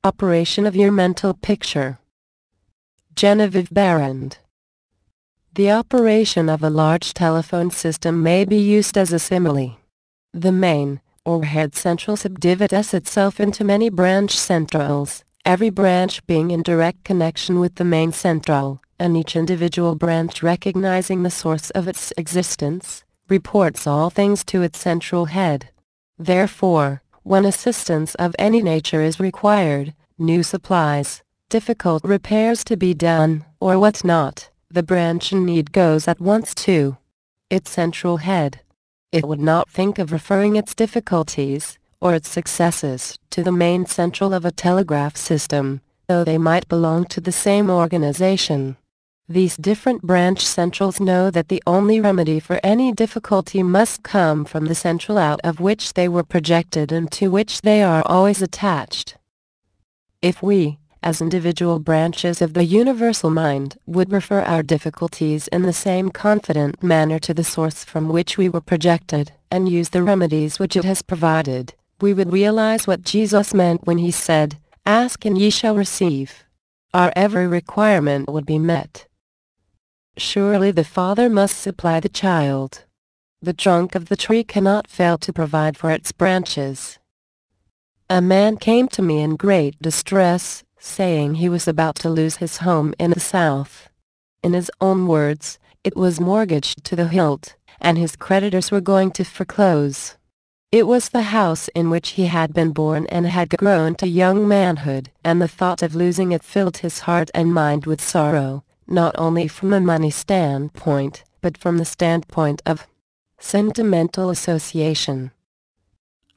Operation of your mental picture. Genevieve Behrend. The operation of a large telephone system may be used as a simile. The main, or head central subdivides itself into many branch centrals, every branch being in direct connection with the main central, and each individual branch recognizing the source of its existence, reports all things to its central head. Therefore, when assistance of any nature is required, new supplies, difficult repairs to be done, or what not, the branch in need goes at once to its central head. It would not think of referring its difficulties, or its successes, to the main central of a telegraph system, though they might belong to the same organization. These different branch centrals know that the only remedy for any difficulty must come from the central out of which they were projected and to which they are always attached. If we, as individual branches of the universal mind, would refer our difficulties in the same confident manner to the source from which we were projected, and use the remedies which it has provided, we would realize what Jesus meant when he said, "Ask and ye shall receive." Our every requirement would be met. Surely the Father must supply the child. The trunk of the tree cannot fail to provide for its branches. A man came to me in great distress, saying he was about to lose his home in the South. In his own words, it was mortgaged to the hilt, and his creditors were going to foreclose. It was the house in which he had been born and had grown to young manhood, and the thought of losing it filled his heart and mind with sorrow, not only from a money standpoint, but from the standpoint of sentimental association.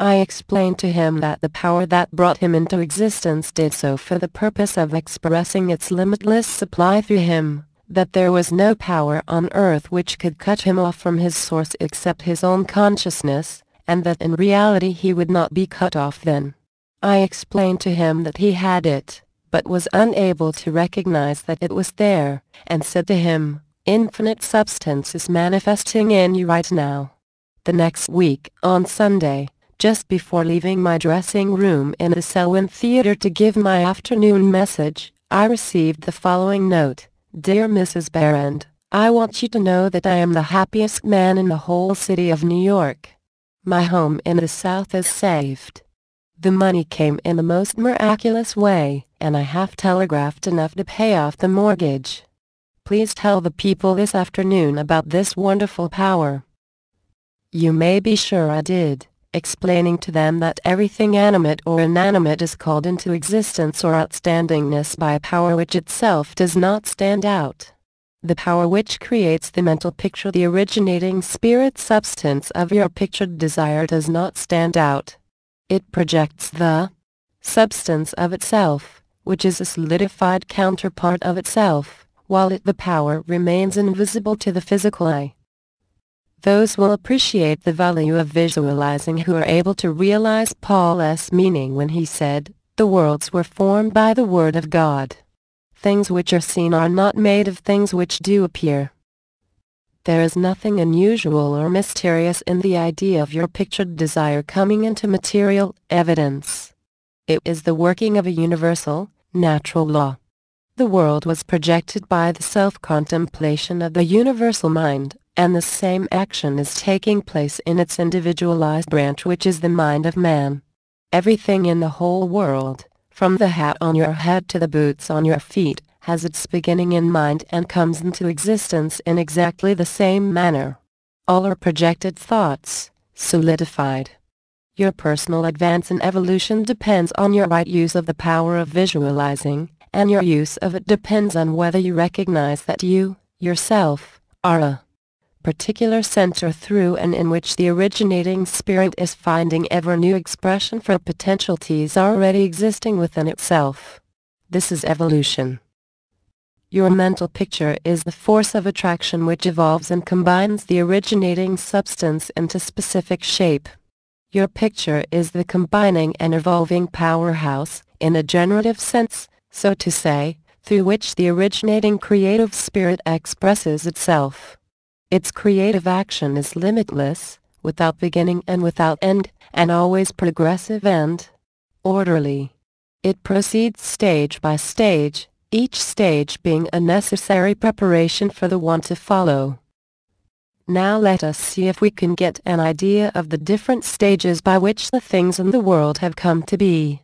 I explained to him that the power that brought him into existence did so for the purpose of expressing its limitless supply through him, that there was no power on earth which could cut him off from his source except his own consciousness, and that in reality he would not be cut off then. I explained to him that he had it, but was unable to recognize that it was there, and said to him, "Infinite substance is manifesting in you right now." The next week, on Sunday, just before leaving my dressing room in the Selwyn Theater to give my afternoon message, I received the following note: "Dear Mrs. Behrend, I want you to know that I am the happiest man in the whole city of New York. My home in the South is saved. The money came in the most miraculous way, and I have telegraphed enough to pay off the mortgage. Please tell the people this afternoon about this wonderful power." You may be sure I did, explaining to them that everything animate or inanimate is called into existence or outstandingness by a power which itself does not stand out. The power which creates the mental picture, the originating spirit substance of your pictured desire, does not stand out. It projects the substance of itself, which is a solidified counterpart of itself, while the power remains invisible to the physical eye. Those will appreciate the value of visualizing who are able to realize Paul's meaning when he said, "The worlds were formed by the word of God. Things which are seen are not made of things which do appear." There is nothing unusual or mysterious in the idea of your pictured desire coming into material evidence. It is the working of a universal, natural law. The world was projected by the self-contemplation of the universal mind, and the same action is taking place in its individualized branch, which is the mind of man. Everything in the whole world, from the hat on your head to the boots on your feet, has its beginning in mind and comes into existence in exactly the same manner. All are projected thoughts, solidified. Your personal advance in evolution depends on your right use of the power of visualizing, and your use of it depends on whether you recognize that you, yourself, are a particular center through and in which the originating spirit is finding ever new expression for potentialities already existing within itself. This is evolution. Your mental picture is the force of attraction which evolves and combines the originating substance into specific shape. Your picture is the combining and evolving powerhouse, in a generative sense, so to say, through which the originating creative spirit expresses itself. Its creative action is limitless, without beginning and without end, and always progressive and orderly. It proceeds stage by stage, each stage being a necessary preparation for the one to follow. Now let us see if we can get an idea of the different stages by which the things in the world have come to be.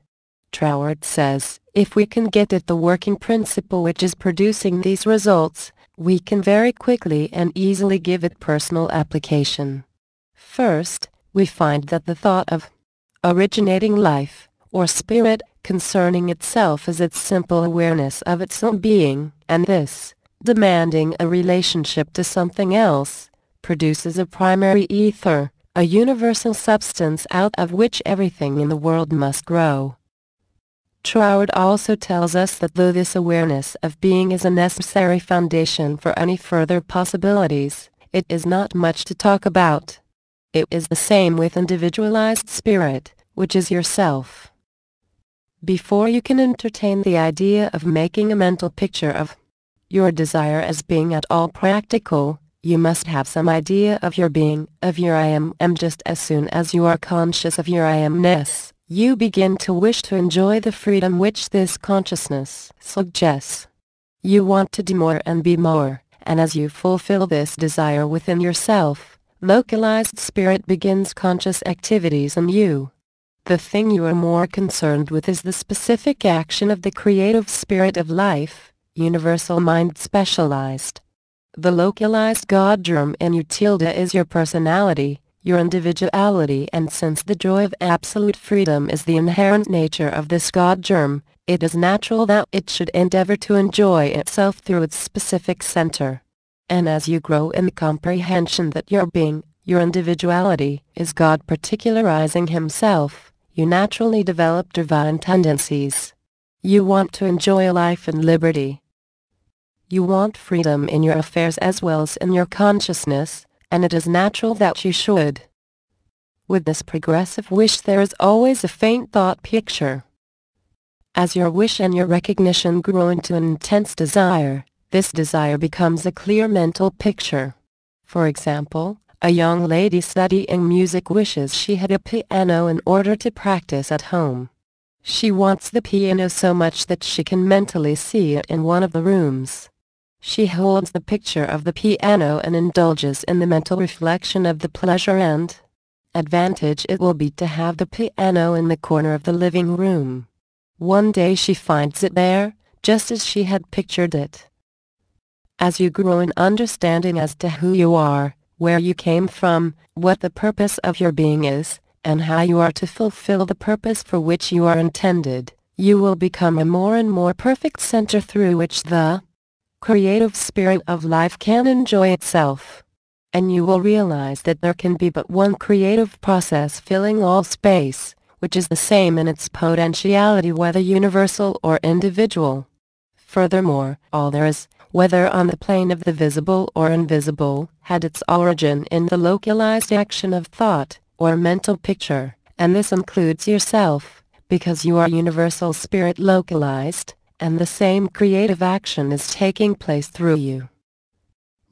Troward says, if we can get at the working principle which is producing these results, we can very quickly and easily give it personal application. First, we find that the thought of originating life, or spirit, concerning itself is its simple awareness of its own being, and this, demanding a relationship to something else, produces a primary ether, a universal substance out of which everything in the world must grow. Troward also tells us that though this awareness of being is a necessary foundation for any further possibilities, it is not much to talk about. It is the same with individualized spirit, which is yourself. Before you can entertain the idea of making a mental picture of your desire as being at all practical, you must have some idea of your being, of your I am, and just as soon as you are conscious of your I amness, you begin to wish to enjoy the freedom which this consciousness suggests. You want to do more and be more, and as you fulfill this desire within yourself, localized spirit begins conscious activities in you. The thing you are more concerned with is the specific action of the creative spirit of life, universal mind specialized. The localized God germ in you tilde is your personality, your individuality, and since the joy of absolute freedom is the inherent nature of this God germ, it is natural that it should endeavor to enjoy itself through its specific center. And as you grow in the comprehension that your being, your individuality, is God particularizing himself, you naturally develop divine tendencies. You want to enjoy life and liberty. You want freedom in your affairs as well as in your consciousness, and it is natural that you should. With this progressive wish there is always a faint thought picture. As your wish and your recognition grow into an intense desire, this desire becomes a clear mental picture. For example, a young lady studying music wishes she had a piano in order to practice at home. She wants the piano so much that she can mentally see it in one of the rooms. She holds the picture of the piano and indulges in the mental reflection of the pleasure and advantage it will be to have the piano in the corner of the living room. One day she finds it there, just as she had pictured it. As you grow in understanding as to who you are, where you came from, what the purpose of your being is, and how you are to fulfill the purpose for which you are intended, you will become a more and more perfect center through which the creative spirit of life can enjoy itself. And you will realize that there can be but one creative process filling all space, which is the same in its potentiality whether universal or individual. Furthermore, all there is, whether on the plane of the visible or invisible, had its origin in the localized action of thought, or mental picture, and this includes yourself, because you are universal spirit localized, and the same creative action is taking place through you.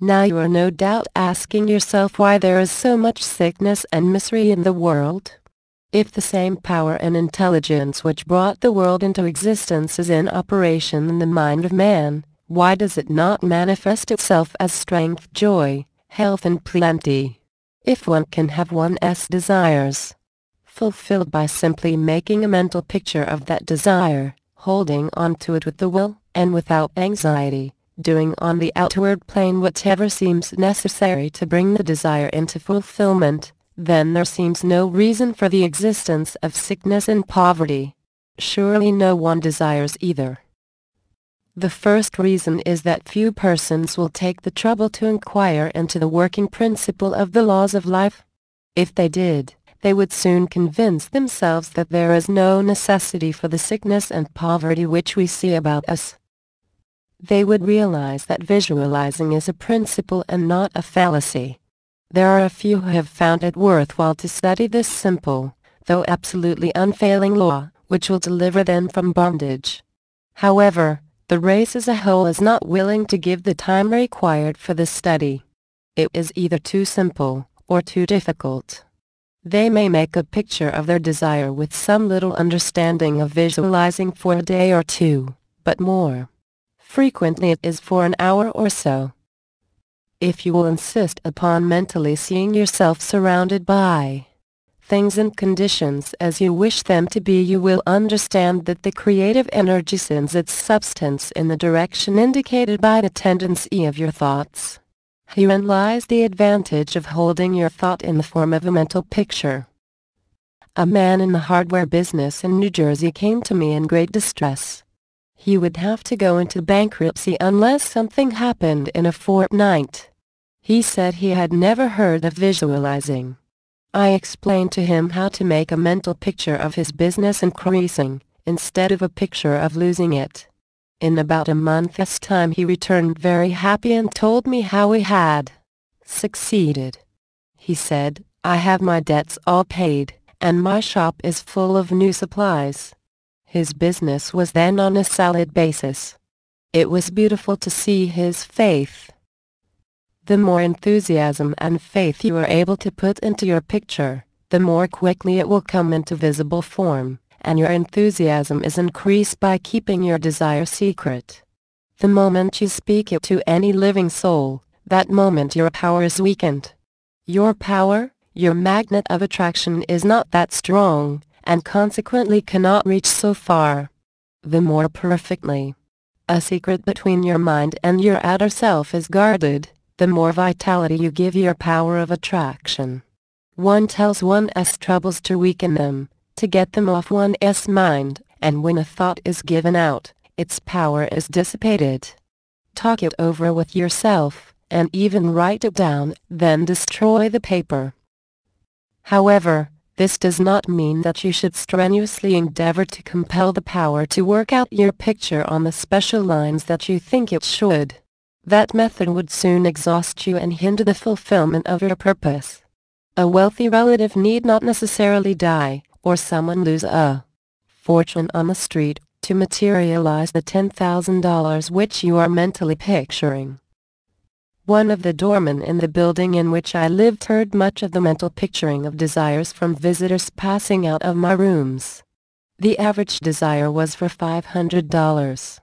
Now you are no doubt asking yourself why there is so much sickness and misery in the world. If the same power and intelligence which brought the world into existence is in operation in the mind of man, why does it not manifest itself as strength, joy, health and plenty? If one can have one's desires fulfilled by simply making a mental picture of that desire, holding on to it with the will, and without anxiety, doing on the outward plane whatever seems necessary to bring the desire into fulfillment, then there seems no reason for the existence of sickness and poverty. Surely no one desires either. The first reason is that few persons will take the trouble to inquire into the working principle of the laws of life. If they did, they would soon convince themselves that there is no necessity for the sickness and poverty which we see about us. They would realize that visualizing is a principle and not a fallacy. There are a few who have found it worthwhile to study this simple, though absolutely unfailing law, which will deliver them from bondage. However, the race as a whole is not willing to give the time required for this study. It is either too simple, or too difficult. They may make a picture of their desire with some little understanding of visualizing for a day or two, but more frequently it is for an hour or so. If you will insist upon mentally seeing yourself surrounded by things and conditions as you wish them to be, you will understand that the creative energy sends its substance in the direction indicated by the tendency of your thoughts. Herein lies the advantage of holding your thought in the form of a mental picture. A man in the hardware business in New Jersey came to me in great distress. He would have to go into bankruptcy unless something happened in a fortnight. He said he had never heard of visualizing. I explained to him how to make a mental picture of his business increasing, instead of a picture of losing it. In about a month's time he returned very happy and told me how he had succeeded. He said, "I have my debts all paid, and my shop is full of new supplies." His business was then on a solid basis. It was beautiful to see his faith. The more enthusiasm and faith you are able to put into your picture, the more quickly it will come into visible form, and your enthusiasm is increased by keeping your desire secret. The moment you speak it to any living soul, that moment your power is weakened. Your power, your magnet of attraction, is not that strong, and consequently cannot reach so far. The more perfectly a secret between your mind and your outer self is guarded, the more vitality you give your power of attraction. One tells one's troubles to weaken them, to get them off one's mind, and when a thought is given out, its power is dissipated. Talk it over with yourself, and even write it down, then destroy the paper. However, this does not mean that you should strenuously endeavor to compel the power to work out your picture on the special lines that you think it should. That method would soon exhaust you and hinder the fulfillment of your purpose. A wealthy relative need not necessarily die, or someone lose a fortune on the street, to materialize the $10,000 which you are mentally picturing. One of the doormen in the building in which I lived heard much of the mental picturing of desires from visitors passing out of my rooms. The average desire was for $500.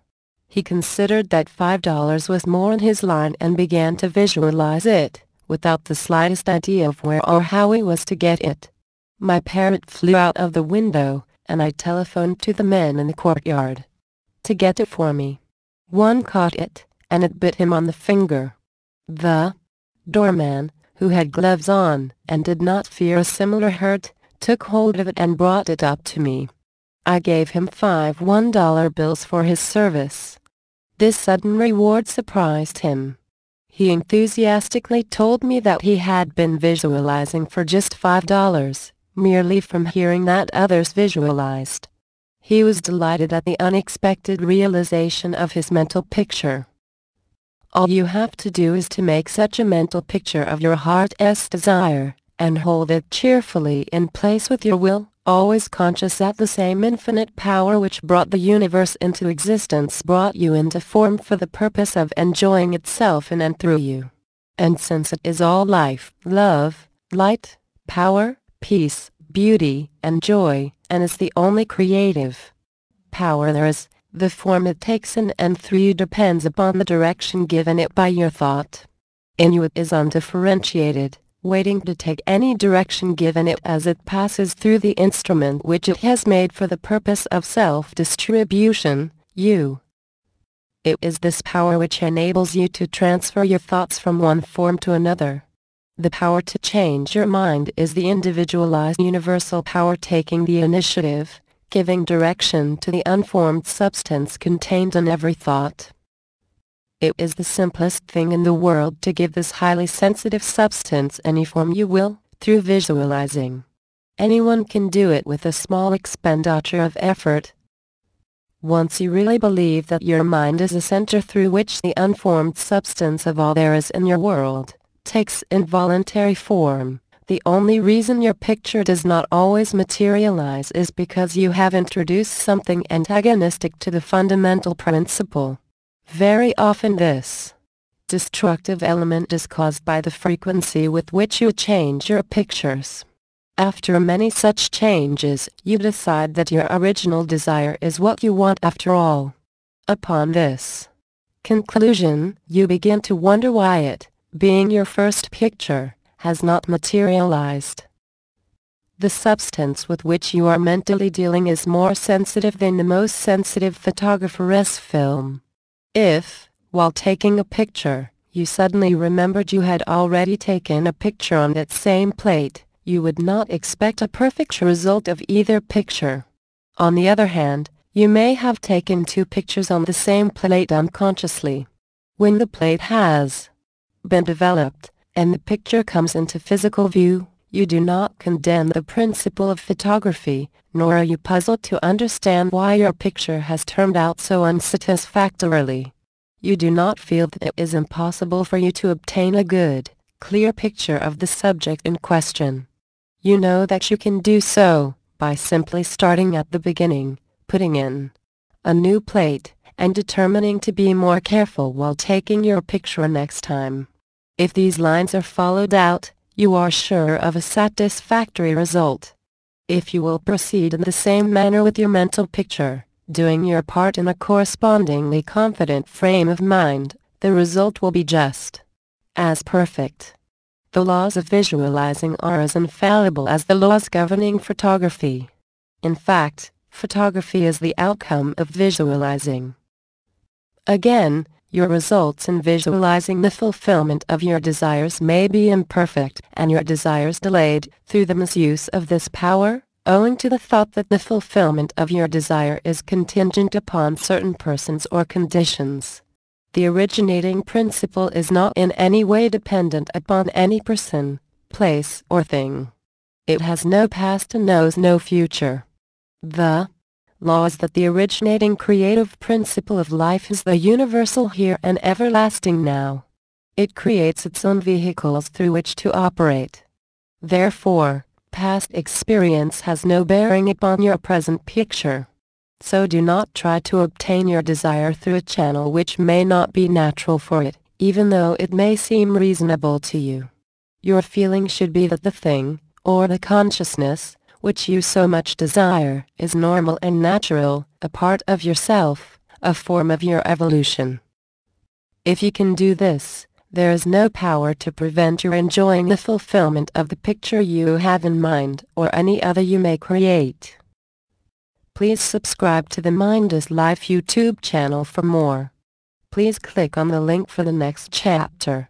He considered that $5 was more in his line and began to visualize it, without the slightest idea of where or how he was to get it. My parrot flew out of the window, and I telephoned to the men in the courtyard to get it for me. One caught it, and it bit him on the finger. The doorman, who had gloves on and did not fear a similar hurt, took hold of it and brought it up to me. I gave him 5 $1 bills for his service. This sudden reward surprised him. He enthusiastically told me that he had been visualizing for just $5, merely from hearing that others visualized. He was delighted at the unexpected realization of his mental picture. All you have to do is to make such a mental picture of your heart's desire, and hold it cheerfully in place with your will, always conscious that the same infinite power which brought the universe into existence brought you into form for the purpose of enjoying itself in and through you. And since it is all life, love, light, power, peace, beauty, and joy, and is the only creative power there is, the form it takes in and through you depends upon the direction given it by your thought. In you it is undifferentiated, waiting to take any direction given it as it passes through the instrument which it has made for the purpose of self-distribution, you. It is this power which enables you to transfer your thoughts from one form to another. The power to change your mind is the individualized universal power taking the initiative, giving direction to the unformed substance contained in every thought. It is the simplest thing in the world to give this highly sensitive substance any form you will, through visualizing. Anyone can do it with a small expenditure of effort. Once you really believe that your mind is a center through which the unformed substance of all there is in your world takes involuntary form, the only reason your picture does not always materialize is because you have introduced something antagonistic to the fundamental principle. Very often this destructive element is caused by the frequency with which you change your pictures. After many such changes, you decide that your original desire is what you want after all. Upon this conclusion, you begin to wonder why it, being your first picture, has not materialized. The substance with which you are mentally dealing is more sensitive than the most sensitive photographer's film. If, while taking a picture, you suddenly remembered you had already taken a picture on that same plate, you would not expect a perfect result of either picture. On the other hand, you may have taken two pictures on the same plate unconsciously. When the plate has been developed, and the picture comes into physical view, you do not condemn the principle of photography, nor are you puzzled to understand why your picture has turned out so unsatisfactorily. You do not feel that it is impossible for you to obtain a good, clear picture of the subject in question. You know that you can do so, by simply starting at the beginning, putting in a new plate, and determining to be more careful while taking your picture next time. If these lines are followed out, you are sure of a satisfactory result. If you will proceed in the same manner with your mental picture, doing your part in a correspondingly confident frame of mind, the result will be just as perfect. The laws of visualizing are as infallible as the laws governing photography. In fact, photography is the outcome of visualizing. Again, your results in visualizing the fulfillment of your desires may be imperfect and your desires delayed through the misuse of this power, owing to the thought that the fulfillment of your desire is contingent upon certain persons or conditions. The originating principle is not in any way dependent upon any person, place, or thing. It has no past and knows no future. The law is that the originating creative principle of life is the universal here and everlasting now. It creates its own vehicles through which to operate. Therefore, past experience has no bearing upon your present picture. So do not try to obtain your desire through a channel which may not be natural for it, even though it may seem reasonable to you. Your feeling should be that the thing, or the consciousness, which you so much desire, is normal and natural, a part of yourself, a form of your evolution. If you can do this, there is no power to prevent your enjoying the fulfillment of the picture you have in mind or any other you may create. Please subscribe to the Mind is Life YouTube channel for more. Please click on the link for the next chapter.